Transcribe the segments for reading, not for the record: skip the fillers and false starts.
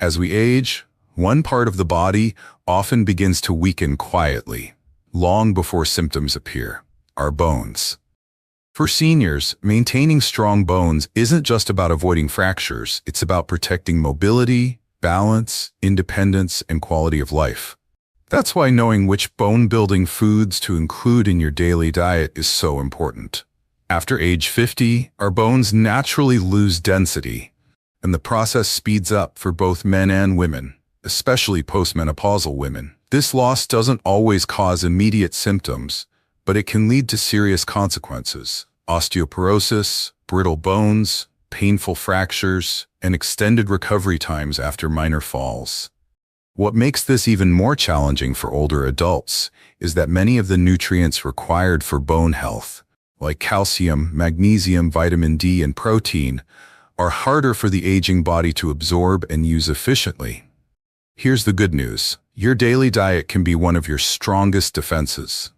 As we age, one part of the body often begins to weaken quietly, long before symptoms appear: our bones. For seniors, maintaining strong bones isn't just about avoiding fractures, it's about protecting mobility, balance, independence, and quality of life. That's why knowing which bone-building foods to include in your daily diet is so important. After age 50, our bones naturally lose density, and the process speeds up for both men and women, especially postmenopausal women. This loss doesn't always cause immediate symptoms, but it can lead to serious consequences: osteoporosis, brittle bones, painful fractures, and extended recovery times after minor falls. What makes this even more challenging for older adults is that many of the nutrients required for bone health, like calcium, magnesium, vitamin D, and protein, are harder for the aging body to absorb and use efficiently. Here's the good news: your daily diet can be one of your strongest defenses.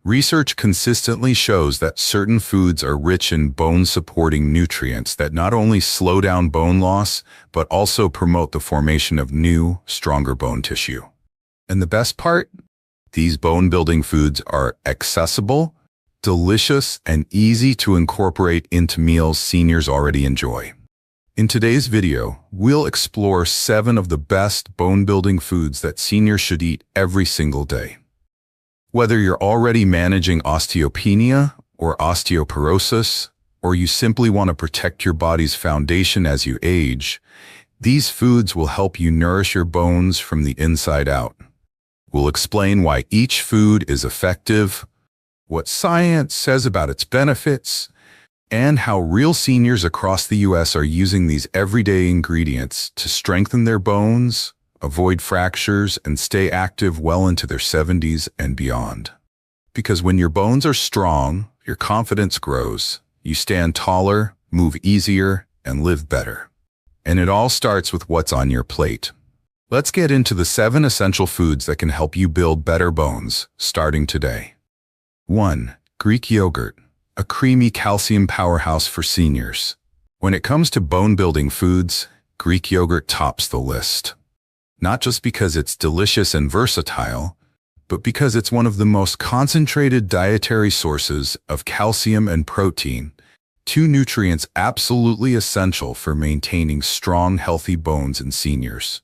Research consistently shows that certain foods are rich in bone-supporting nutrients that not only slow down bone loss, but also promote the formation of new, stronger bone tissue. And the best part? These bone-building foods are accessible, delicious, and easy to incorporate into meals seniors already enjoy. In today's video, we'll explore 7 of the best bone-building foods that seniors should eat every single day. Whether you're already managing osteopenia or osteoporosis, or you simply want to protect your body's foundation as you age, these foods will help you nourish your bones from the inside out. We'll explain why each food is effective, what science says about its benefits, and how real seniors across the US are using these everyday ingredients to strengthen their bones, avoid fractures, and stay active well into their 70s and beyond. Because when your bones are strong, your confidence grows, you stand taller, move easier, and live better. And it all starts with what's on your plate. Let's get into the 7 essential foods that can help you build better bones, starting today. 1. Greek yogurt, a creamy calcium powerhouse for seniors. When it comes to bone-building foods, Greek yogurt tops the list. Not just because it's delicious and versatile, but because it's one of the most concentrated dietary sources of calcium and protein, 2 nutrients absolutely essential for maintaining strong, healthy bones in seniors.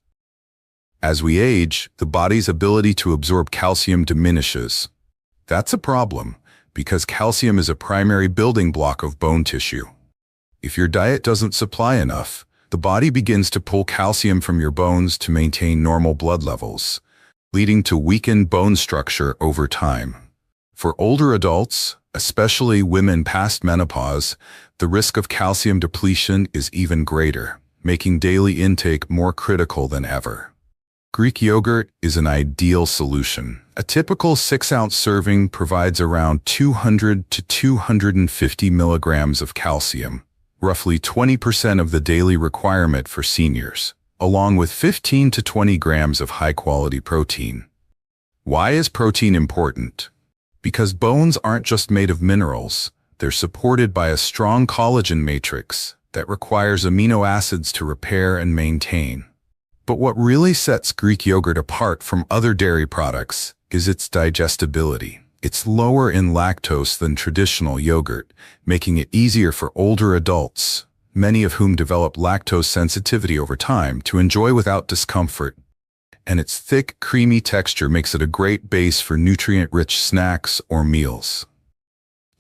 As we age, the body's ability to absorb calcium diminishes. That's a problem, because calcium is a primary building block of bone tissue. If your diet doesn't supply enough, the body begins to pull calcium from your bones to maintain normal blood levels, leading to weakened bone structure over time. For older adults, especially women past menopause, the risk of calcium depletion is even greater, making daily intake more critical than ever. Greek yogurt is an ideal solution. A typical 6-ounce serving provides around 200 to 250 milligrams of calcium, roughly 20% of the daily requirement for seniors, along with 15 to 20 grams of high-quality protein. Why is protein important? Because bones aren't just made of minerals, they're supported by a strong collagen matrix that requires amino acids to repair and maintain. But what really sets Greek yogurt apart from other dairy products is its digestibility. It's lower in lactose than traditional yogurt, making it easier for older adults, many of whom develop lactose sensitivity over time, to enjoy without discomfort. And its thick, creamy texture makes it a great base for nutrient-rich snacks or meals.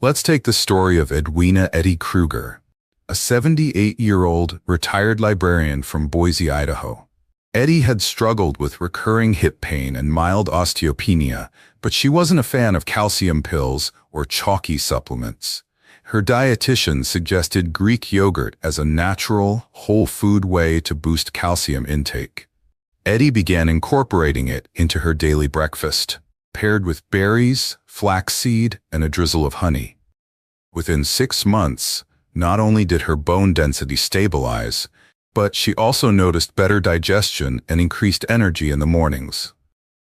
Let's take the story of Edwina Eddie Kruger, a 78-year-old retired librarian from Boise, Idaho. Eddie had struggled with recurring hip pain and mild osteopenia, but she wasn't a fan of calcium pills or chalky supplements. Her dietitian suggested Greek yogurt as a natural, whole food way to boost calcium intake. Eddie began incorporating it into her daily breakfast, paired with berries, flaxseed, and a drizzle of honey. Within 6 months, not only did her bone density stabilize, but she also noticed better digestion and increased energy in the mornings.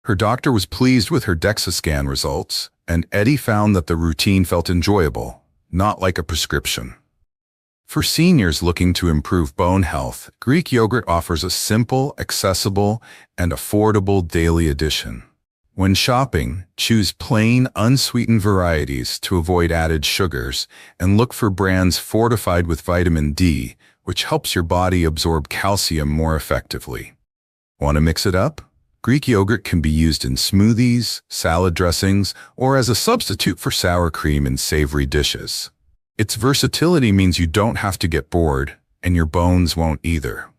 Her doctor was pleased with her DEXA scan results, and Eddie found that the routine felt enjoyable, not like a prescription. For seniors looking to improve bone health, Greek yogurt offers a simple, accessible, and affordable daily addition. When shopping, choose plain, unsweetened varieties to avoid added sugars, and look for brands fortified with vitamin D, which helps your body absorb calcium more effectively. Want to mix it up? Greek yogurt can be used in smoothies, salad dressings, or as a substitute for sour cream in savory dishes. Its versatility means you don't have to get bored, and your bones won't either.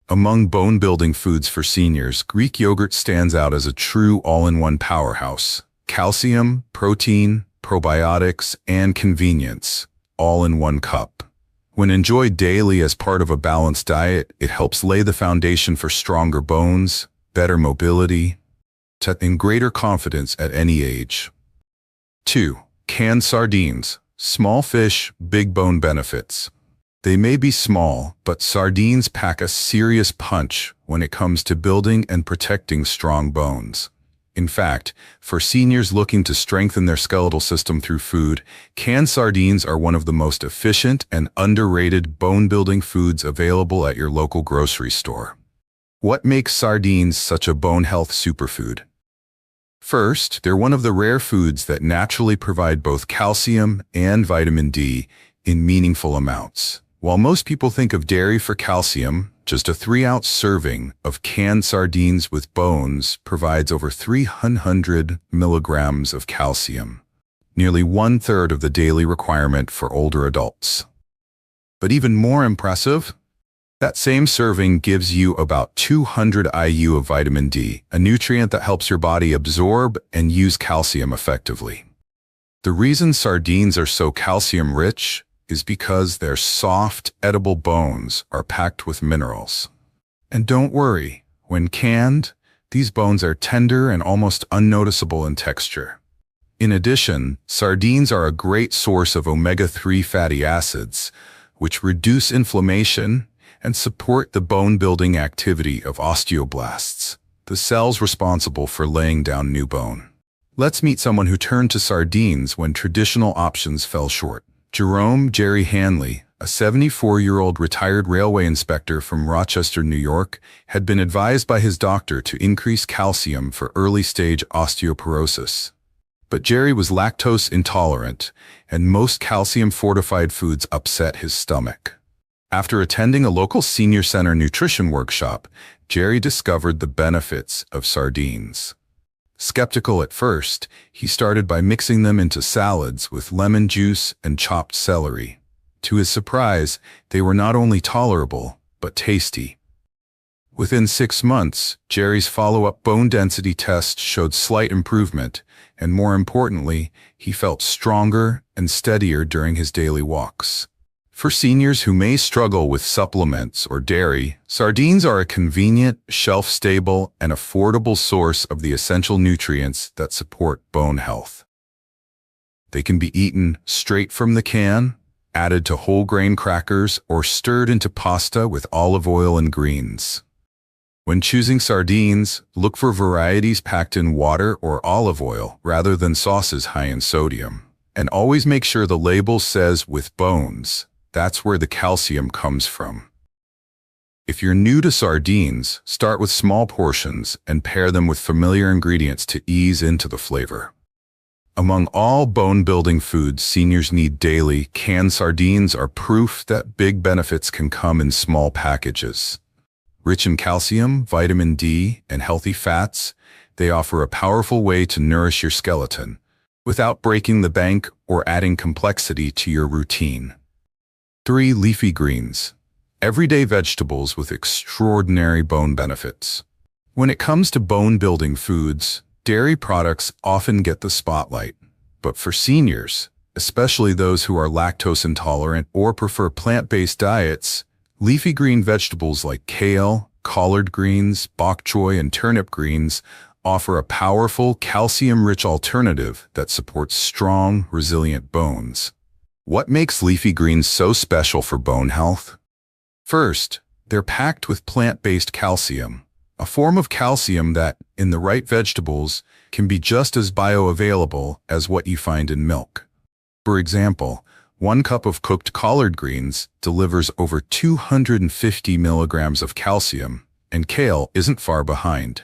Among bone-building foods for seniors, Greek yogurt stands out as a true all-in-one powerhouse. Calcium, protein, probiotics, and convenience, all in one cup. When enjoyed daily as part of a balanced diet, it helps lay the foundation for stronger bones, better mobility, and greater confidence at any age. 2. Canned sardines. Small fish, big bone benefits. They may be small, but sardines pack a serious punch when it comes to building and protecting strong bones. In fact, for seniors looking to strengthen their skeletal system through food, canned sardines are one of the most efficient and underrated bone-building foods available at your local grocery store. What makes sardines such a bone health superfood? First, they're one of the rare foods that naturally provide both calcium and vitamin D in meaningful amounts. While most people think of dairy for calcium, just a 3-ounce serving of canned sardines with bones provides over 300 milligrams of calcium, nearly 1/3 of the daily requirement for older adults. But even more impressive, that same serving gives you about 200 IU of vitamin D, a nutrient that helps your body absorb and use calcium effectively. The reason sardines are so calcium-rich is because their soft, edible bones are packed with minerals. And don't worry, when canned, these bones are tender and almost unnoticeable in texture. In addition, sardines are a great source of omega-3 fatty acids, which reduce inflammation and support the bone-building activity of osteoblasts, the cells responsible for laying down new bone. Let's meet someone who turned to sardines when traditional options fell short. Jerry Hanley, a 74-year-old retired railway inspector from Rochester, New York, had been advised by his doctor to increase calcium for early-stage osteoporosis. But Jerry was lactose intolerant, and most calcium-fortified foods upset his stomach. After attending a local senior center nutrition workshop, Jerry discovered the benefits of sardines. Skeptical at first, he started by mixing them into salads with lemon juice and chopped celery. To his surprise, they were not only tolerable, but tasty. Within 6 months, Jerry's follow-up bone density test showed slight improvement, and more importantly, he felt stronger and steadier during his daily walks. For seniors who may struggle with supplements or dairy, sardines are a convenient, shelf-stable, and affordable source of the essential nutrients that support bone health. They can be eaten straight from the can, added to whole grain crackers, or stirred into pasta with olive oil and greens. When choosing sardines, look for varieties packed in water or olive oil rather than sauces high in sodium. And always make sure the label says "with bones." That's where the calcium comes from. If you're new to sardines, start with small portions and pair them with familiar ingredients to ease into the flavor. Among all bone-building foods seniors need daily, canned sardines are proof that big benefits can come in small packages. Rich in calcium, vitamin D, and healthy fats, they offer a powerful way to nourish your skeleton without breaking the bank or adding complexity to your routine. 3. Leafy greens. Everyday vegetables with extraordinary bone benefits. When it comes to bone-building foods, dairy products often get the spotlight. But for seniors, especially those who are lactose intolerant or prefer plant-based diets, leafy green vegetables like kale, collard greens, bok choy, and turnip greens offer a powerful, calcium-rich alternative that supports strong, resilient bones. What makes leafy greens so special for bone health? First, they're packed with plant-based calcium, a form of calcium that, in the right vegetables, can be just as bioavailable as what you find in milk. For example, 1 cup of cooked collard greens delivers over 250 milligrams of calcium, and kale isn't far behind.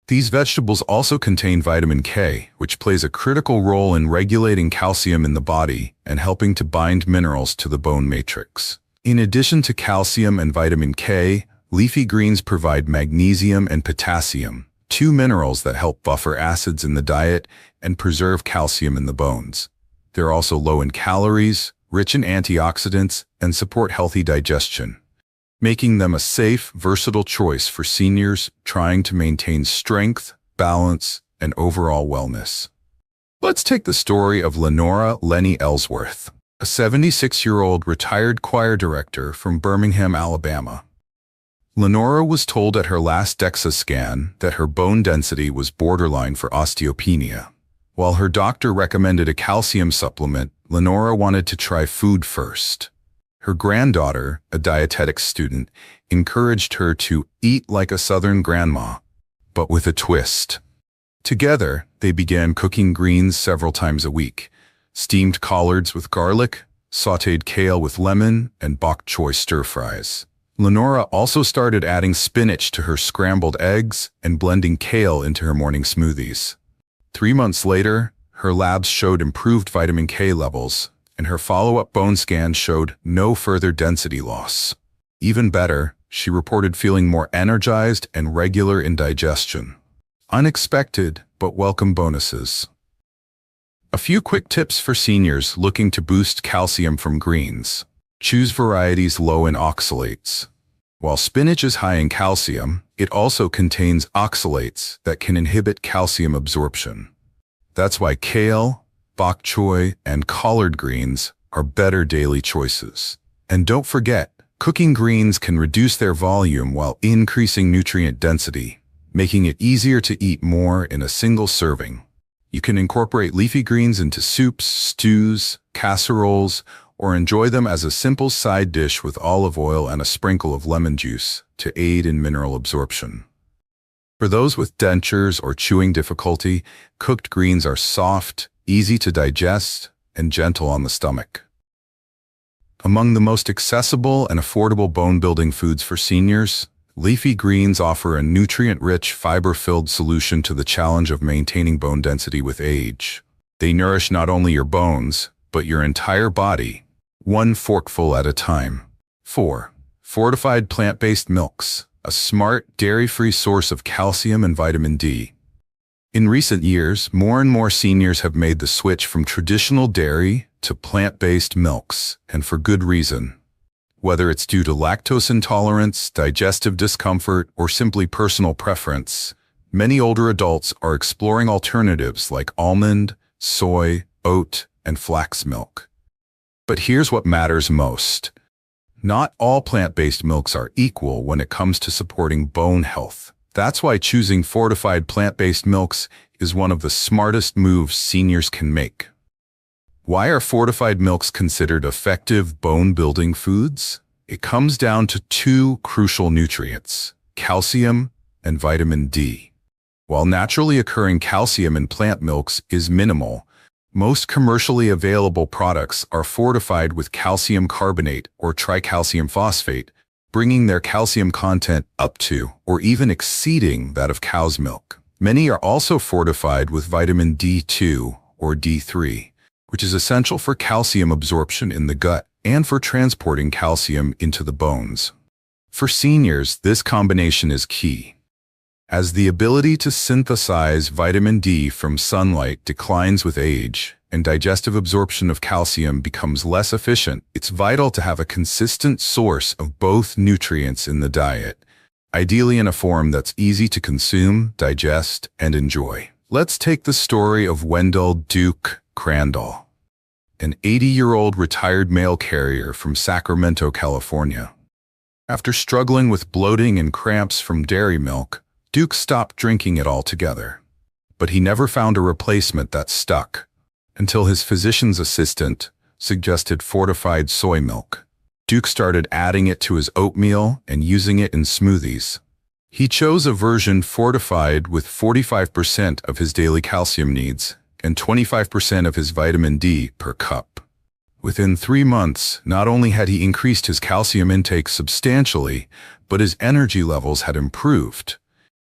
These vegetables also contain vitamin K, which plays a critical role in regulating calcium in the body and helping to bind minerals to the bone matrix. In addition to calcium and vitamin K, leafy greens provide magnesium and potassium, 2 minerals that help buffer acids in the diet and preserve calcium in the bones. They're also low in calories, rich in antioxidants, and support healthy digestion, making them a safe, versatile choice for seniors trying to maintain strength, balance, and overall wellness. Let's take the story of Lenora "Lenny" Ellsworth, a 76-year-old retired choir director from Birmingham, Alabama. Lenora was told at her last DEXA scan that her bone density was borderline for osteopenia. While her doctor recommended a calcium supplement, Lenora wanted to try food first. Her granddaughter, a dietetics student, encouraged her to eat like a Southern grandma, but with a twist. Together, they began cooking greens several times a week: steamed collards with garlic, sautéed kale with lemon, and bok choy stir-fries. Lenora also started adding spinach to her scrambled eggs and blending kale into her morning smoothies. 3 months later, her labs showed improved vitamin K levels, and her follow-up bone scan showed no further density loss. Even better, she reported feeling more energized and regular in digestion. Unexpected, but welcome bonuses. A few quick tips for seniors looking to boost calcium from greens. Choose varieties low in oxalates. While spinach is high in calcium, it also contains oxalates that can inhibit calcium absorption. That's why kale, bok choy, and collard greens are better daily choices. And don't forget, cooking greens can reduce their volume while increasing nutrient density, making it easier to eat more in a single serving. You can incorporate leafy greens into soups, stews, casseroles, or enjoy them as a simple side dish with olive oil and a sprinkle of lemon juice to aid in mineral absorption. For those with dentures or chewing difficulty, cooked greens are soft, easy to digest, and gentle on the stomach. Among the most accessible and affordable bone-building foods for seniors, leafy greens offer a nutrient-rich, fiber-filled solution to the challenge of maintaining bone density with age. They nourish not only your bones, but your entire body, 1 forkful at a time. 4. Fortified plant-based milks, a smart, dairy-free source of calcium and vitamin D. In recent years, more and more seniors have made the switch from traditional dairy to plant-based milks, and for good reason. Whether it's due to lactose intolerance, digestive discomfort, or simply personal preference, many older adults are exploring alternatives like almond, soy, oat, and flax milk. But here's what matters most. Not all plant-based milks are equal when it comes to supporting bone health. That's why choosing fortified plant-based milks is one of the smartest moves seniors can make. Why are fortified milks considered effective bone-building foods? It comes down to 2 crucial nutrients: calcium and vitamin D. While naturally occurring calcium in plant milks is minimal, most commercially available products are fortified with calcium carbonate or tricalcium phosphate, bringing their calcium content up to or even exceeding that of cow's milk. Many are also fortified with vitamin D2 or D3, which is essential for calcium absorption in the gut and for transporting calcium into the bones. For seniors, this combination is key. As the ability to synthesize vitamin D from sunlight declines with age and digestive absorption of calcium becomes less efficient, it's vital to have a consistent source of both nutrients in the diet, ideally in a form that's easy to consume, digest, and enjoy. Let's take the story of Wendell Duke Crandall, an 80-year-old retired mail carrier from Sacramento, California. After struggling with bloating and cramps from dairy milk, Duke stopped drinking it altogether. But he never found a replacement that stuck, until his physician's assistant suggested fortified soy milk. Duke started adding it to his oatmeal and using it in smoothies. He chose a version fortified with 45% of his daily calcium needs and 25% of his vitamin D per cup. Within 3 months, not only had he increased his calcium intake substantially, but his energy levels had improved,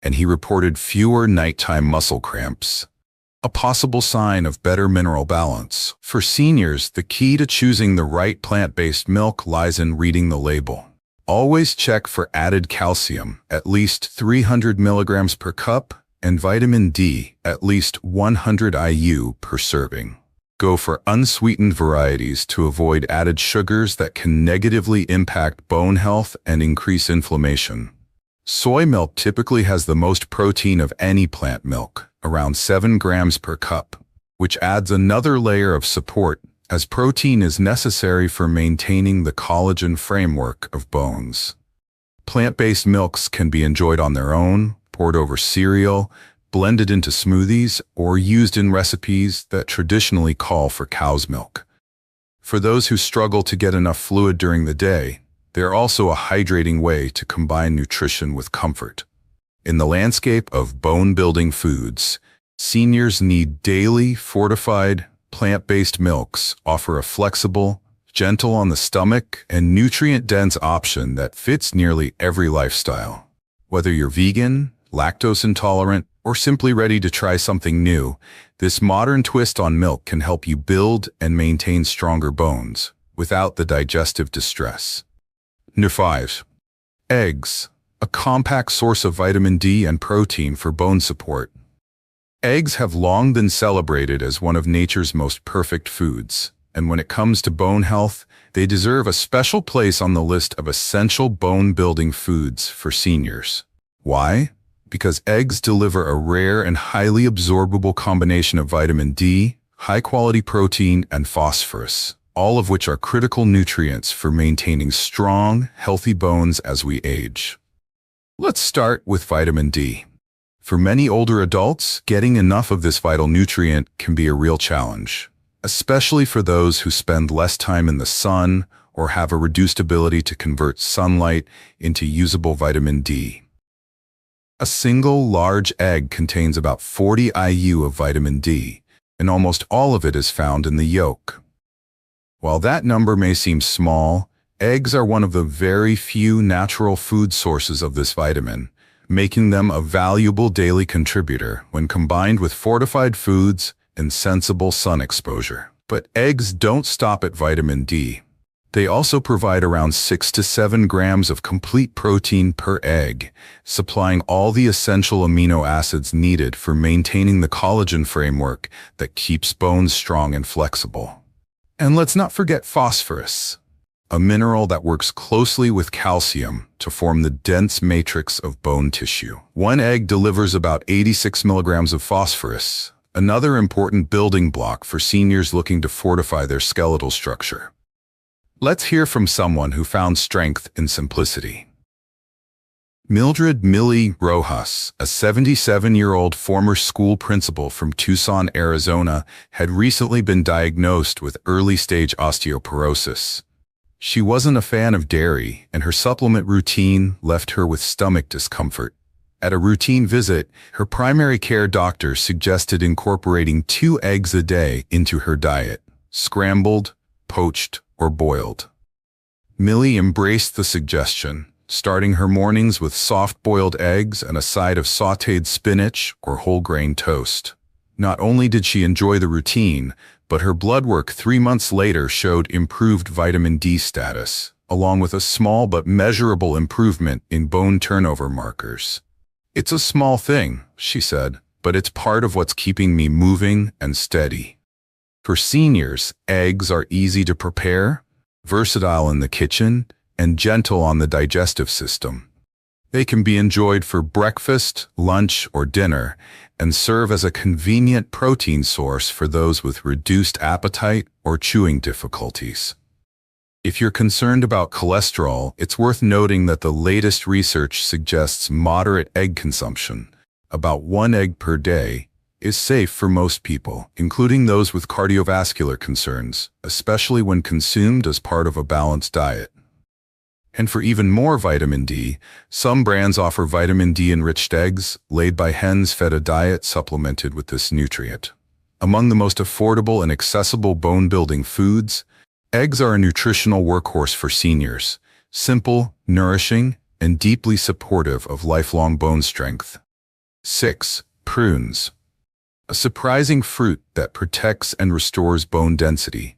and he reported fewer nighttime muscle cramps. A possible sign of better mineral balance. For seniors, the key to choosing the right plant-based milk lies in reading the label. Always check for added calcium, at least 300 milligrams per cup, and vitamin D, at least 100 IU per serving. Go for unsweetened varieties to avoid added sugars that can negatively impact bone health and increase inflammation. Soy milk typically has the most protein of any plant milk, around 7 grams per cup, which adds another layer of support, as protein is necessary for maintaining the collagen framework of bones. Plant-based milks can be enjoyed on their own, poured over cereal, blended into smoothies, or used in recipes that traditionally call for cow's milk. For those who struggle to get enough fluid during the day, they are also a hydrating way to combine nutrition with comfort. In the landscape of bone-building foods, seniors need daily, fortified, plant-based milks offer a flexible, gentle on the stomach, and nutrient-dense option that fits nearly every lifestyle. Whether you're vegan, lactose intolerant, or simply ready to try something new, this modern twist on milk can help you build and maintain stronger bones without the digestive distress. Number 5. Eggs, a compact source of vitamin D and protein for bone support. Eggs have long been celebrated as one of nature's most perfect foods, and when it comes to bone health, they deserve a special place on the list of essential bone-building foods for seniors. Why? Because eggs deliver a rare and highly absorbable combination of vitamin D, high-quality protein, and phosphorus, all of which are critical nutrients for maintaining strong, healthy bones as we age. Let's start with vitamin D. For many older adults, getting enough of this vital nutrient can be a real challenge, especially for those who spend less time in the sun or have a reduced ability to convert sunlight into usable vitamin D. A single large egg contains about 40 IU of vitamin D, and almost all of it is found in the yolk. While that number may seem small, eggs are one of the very few natural food sources of this vitamin, making them a valuable daily contributor when combined with fortified foods and sensible sun exposure. But eggs don't stop at vitamin D. They also provide around 6 to 7 grams of complete protein per egg, supplying all the essential amino acids needed for maintaining the collagen framework that keeps bones strong and flexible. And let's not forget phosphorus, a mineral that works closely with calcium to form the dense matrix of bone tissue. One egg delivers about 86 milligrams of phosphorus, another important building block for seniors looking to fortify their skeletal structure. Let's hear from someone who found strength in simplicity. Mildred "Millie" Rojas, a 77-year-old former school principal from Tucson, Arizona, had recently been diagnosed with early-stage osteoporosis. She wasn't a fan of dairy, and her supplement routine left her with stomach discomfort. At a routine visit, her primary care doctor suggested incorporating 2 eggs a day into her diet, scrambled, poached, or boiled. Millie embraced the suggestion, starting her mornings with soft-boiled eggs and a side of sautéed spinach or whole-grain toast. Not only did she enjoy the routine, but her blood work 3 months later showed improved vitamin D status, along with a small but measurable improvement in bone turnover markers. "It's a small thing," she said, "but it's part of what's keeping me moving and steady." For seniors, eggs are easy to prepare, versatile in the kitchen, and gentle on the digestive system. They can be enjoyed for breakfast, lunch, or dinner, and serve as a convenient protein source for those with reduced appetite or chewing difficulties. If you're concerned about cholesterol, it's worth noting that the latest research suggests moderate egg consumption, about 1 egg per day, is safe for most people, including those with cardiovascular concerns, especially when consumed as part of a balanced diet. And for even more vitamin D, some brands offer vitamin D-enriched eggs laid by hens fed a diet supplemented with this nutrient. Among the most affordable and accessible bone-building foods, Eggs are a nutritional workhorse for seniors, simple, nourishing, and deeply supportive of lifelong bone strength. 6. Prunes. A surprising fruit that protects and restores bone density.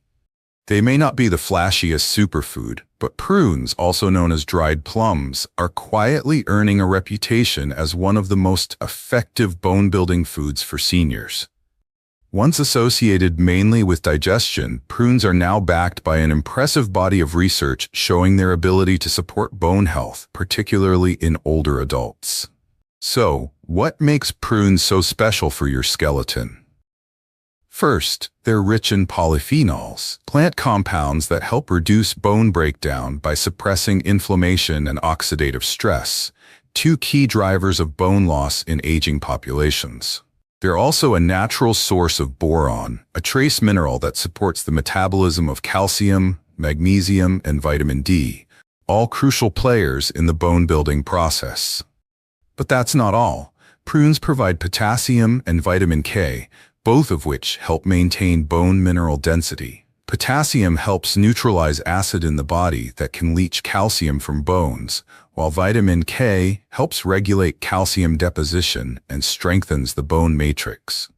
They may not be the flashiest superfood, but prunes, also known as dried plums, are quietly earning a reputation as one of the most effective bone-building foods for seniors. Once associated mainly with digestion, prunes are now backed by an impressive body of research showing their ability to support bone health, particularly in older adults. So, what makes prunes so special for your skeleton? First, they're rich in polyphenols, plant compounds that help reduce bone breakdown by suppressing inflammation and oxidative stress, two key drivers of bone loss in aging populations. They're also a natural source of boron, a trace mineral that supports the metabolism of calcium, magnesium, and vitamin D, all crucial players in the bone-building process. But that's not all. Prunes provide potassium and vitamin K, both of which help maintain bone mineral density. Potassium helps neutralize acid in the body that can leach calcium from bones, while vitamin K helps regulate calcium deposition and strengthens the bone matrix.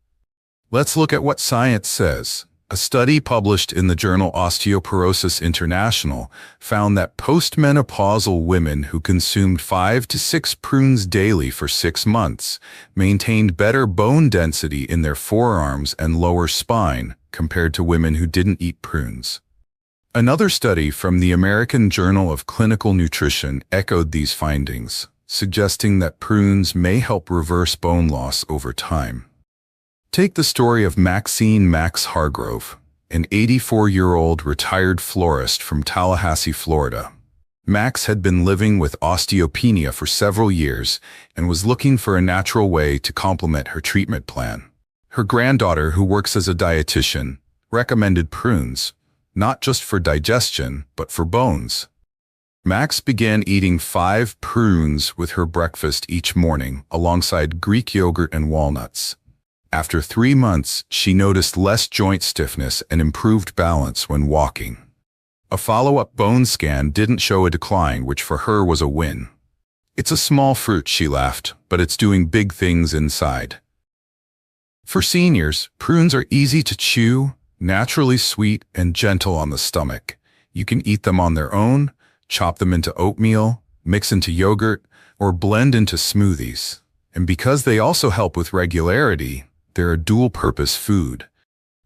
Let's look at what science says. A study published in the journal Osteoporosis International found that postmenopausal women who consumed 5 to 6 prunes daily for 6 months maintained better bone density in their forearms and lower spine compared to women who didn't eat prunes. Another study from the American Journal of Clinical Nutrition echoed these findings, suggesting that prunes may help reverse bone loss over time. Take the story of Maxine Max Hargrove, an 84-year-old retired florist from Tallahassee, Florida. Max had been living with osteopenia for several years and was looking for a natural way to complement her treatment plan. Her granddaughter, who works as a dietitian, recommended prunes, not just for digestion, but for bones. Max began eating 5 prunes with her breakfast each morning, alongside Greek yogurt and walnuts. After 3 months, she noticed less joint stiffness and improved balance when walking. A follow-up bone scan didn't show a decline, which for her was a win. "It's a small fruit," she laughed, "but it's doing big things inside." For seniors, prunes are easy to chew, naturally sweet, and gentle on the stomach. You can eat them on their own, chop them into oatmeal, mix into yogurt, or blend into smoothies. And because they also help with regularity, they're a dual-purpose food,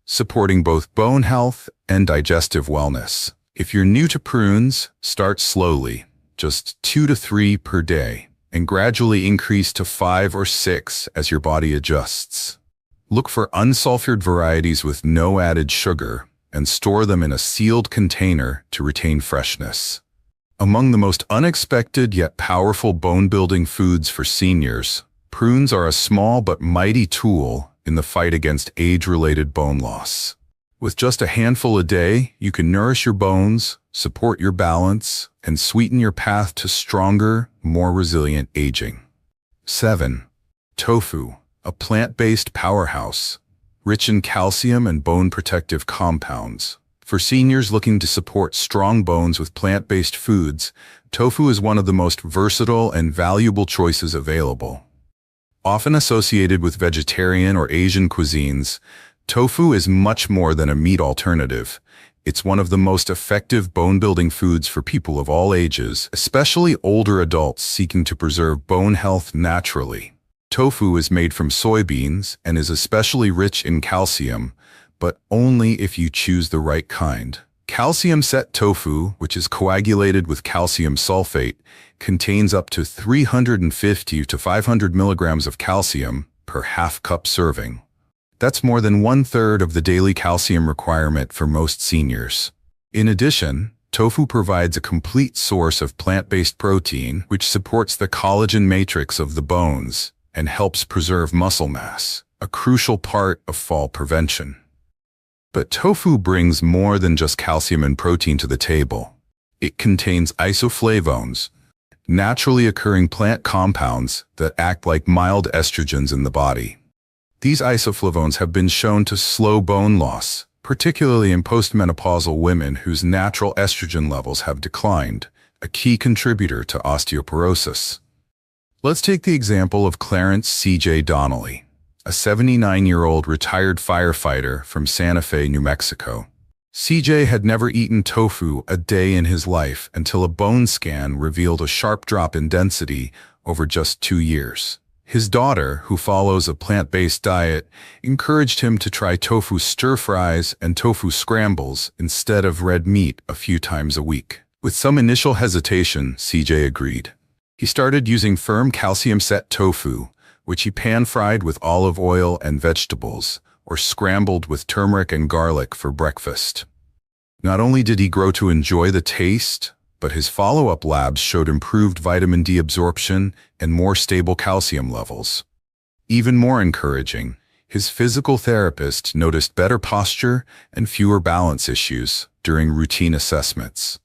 supporting both bone health and digestive wellness. If you're new to prunes, start slowly, just 2 to 3 per day, and gradually increase to 5 or 6 as your body adjusts. Look for unsulfured varieties with no added sugar, and store them in a sealed container to retain freshness. Among the most unexpected yet powerful bone-building foods for seniors, prunes are a small but mighty tool in the fight against age-related bone loss. With just a handful a day, you can nourish your bones, support your balance, and sweeten your path to stronger, more resilient aging. 7. Tofu, a plant-based powerhouse, rich in calcium and bone-protective compounds. For seniors looking to support strong bones with plant-based foods, tofu is one of the most versatile and valuable choices available. Often associated with vegetarian or Asian cuisines, tofu is much more than a meat alternative. It's one of the most effective bone-building foods for people of all ages, especially older adults seeking to preserve bone health naturally. Tofu is made from soybeans and is especially rich in calcium, but only if you choose the right kind. Calcium-set tofu, which is coagulated with calcium sulfate, contains up to 350 to 500 milligrams of calcium per half-cup serving. That's more than 1/3 of the daily calcium requirement for most seniors. In addition, tofu provides a complete source of plant-based protein, which supports the collagen matrix of the bones and helps preserve muscle mass, a crucial part of fall prevention. But tofu brings more than just calcium and protein to the table. It contains isoflavones, naturally occurring plant compounds that act like mild estrogens in the body. These isoflavones have been shown to slow bone loss, particularly in postmenopausal women whose natural estrogen levels have declined, a key contributor to osteoporosis. Let's take the example of Clarence C.J. Donnelly, a 79-year-old retired firefighter from Santa Fe, New Mexico. CJ had never eaten tofu a day in his life until a bone scan revealed a sharp drop in density over just 2 years. His daughter, who follows a plant-based diet, encouraged him to try tofu stir-fries and tofu scrambles instead of red meat a few times a week. With some initial hesitation, CJ agreed. He started using firm calcium-set tofu, which he pan-fried with olive oil and vegetables, or scrambled with turmeric and garlic for breakfast. Not only did he grow to enjoy the taste, but his follow-up labs showed improved vitamin D absorption and more stable calcium levels. Even more encouraging, his physical therapist noticed better posture and fewer balance issues during routine assessments.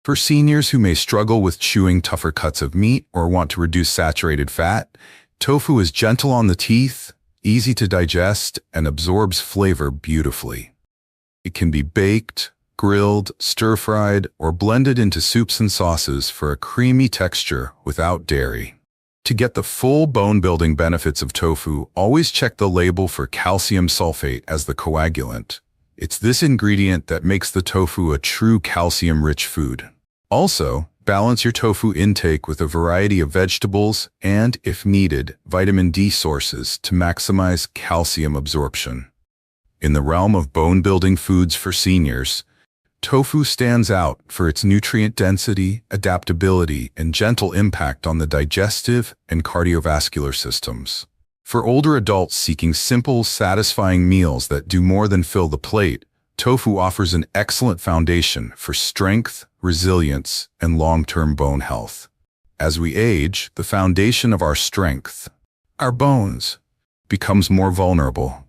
For seniors who may struggle with chewing tougher cuts of meat or want to reduce saturated fat, tofu is gentle on the teeth, easy to digest, and absorbs flavor beautifully. It can be baked, grilled, stir-fried, or blended into soups and sauces for a creamy texture without dairy. To get the full bone-building benefits of tofu, always check the label for calcium sulfate as the coagulant. It's this ingredient that makes the tofu a true calcium-rich food. Also, balance your tofu intake with a variety of vegetables and, if needed, vitamin D sources to maximize calcium absorption. In the realm of bone-building foods for seniors, tofu stands out for its nutrient density, adaptability, and gentle impact on the digestive and cardiovascular systems. For older adults seeking simple, satisfying meals that do more than fill the plate, tofu offers an excellent foundation for strength, resilience, and long-term bone health. As we age, the foundation of our strength, our bones, becomes more vulnerable.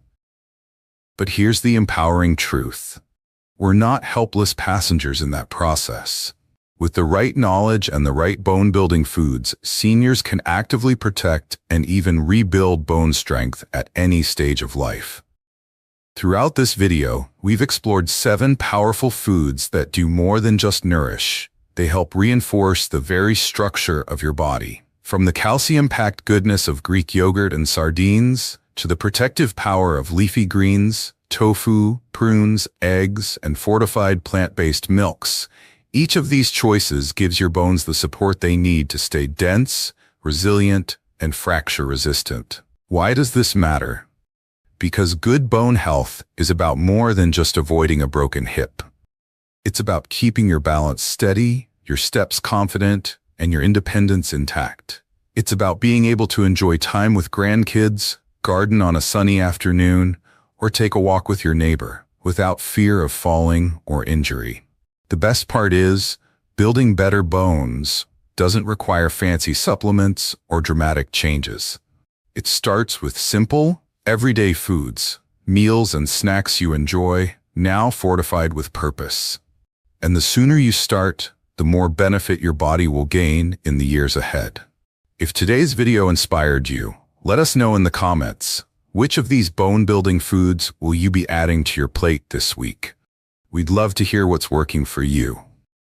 But here's the empowering truth. We're not helpless passengers in that process. With the right knowledge and the right bone-building foods, seniors can actively protect and even rebuild bone strength at any stage of life. Throughout this video, we've explored 7 powerful foods that do more than just nourish. They help reinforce the very structure of your body. From the calcium-packed goodness of Greek yogurt and sardines, to the protective power of leafy greens, tofu, prunes, eggs, and fortified plant-based milks, each of these choices gives your bones the support they need to stay dense, resilient, and fracture-resistant. Why does this matter? Because good bone health is about more than just avoiding a broken hip. It's about keeping your balance steady, your steps confident, and your independence intact. It's about being able to enjoy time with grandkids, garden on a sunny afternoon, or take a walk with your neighbor without fear of falling or injury. The best part is, building better bones doesn't require fancy supplements or dramatic changes. It starts with simple, everyday foods, meals and snacks you enjoy, now fortified with purpose. And the sooner you start, the more benefit your body will gain in the years ahead. If today's video inspired you, let us know in the comments. Which of these bone-building foods will you be adding to your plate this week? We'd love to hear what's working for you.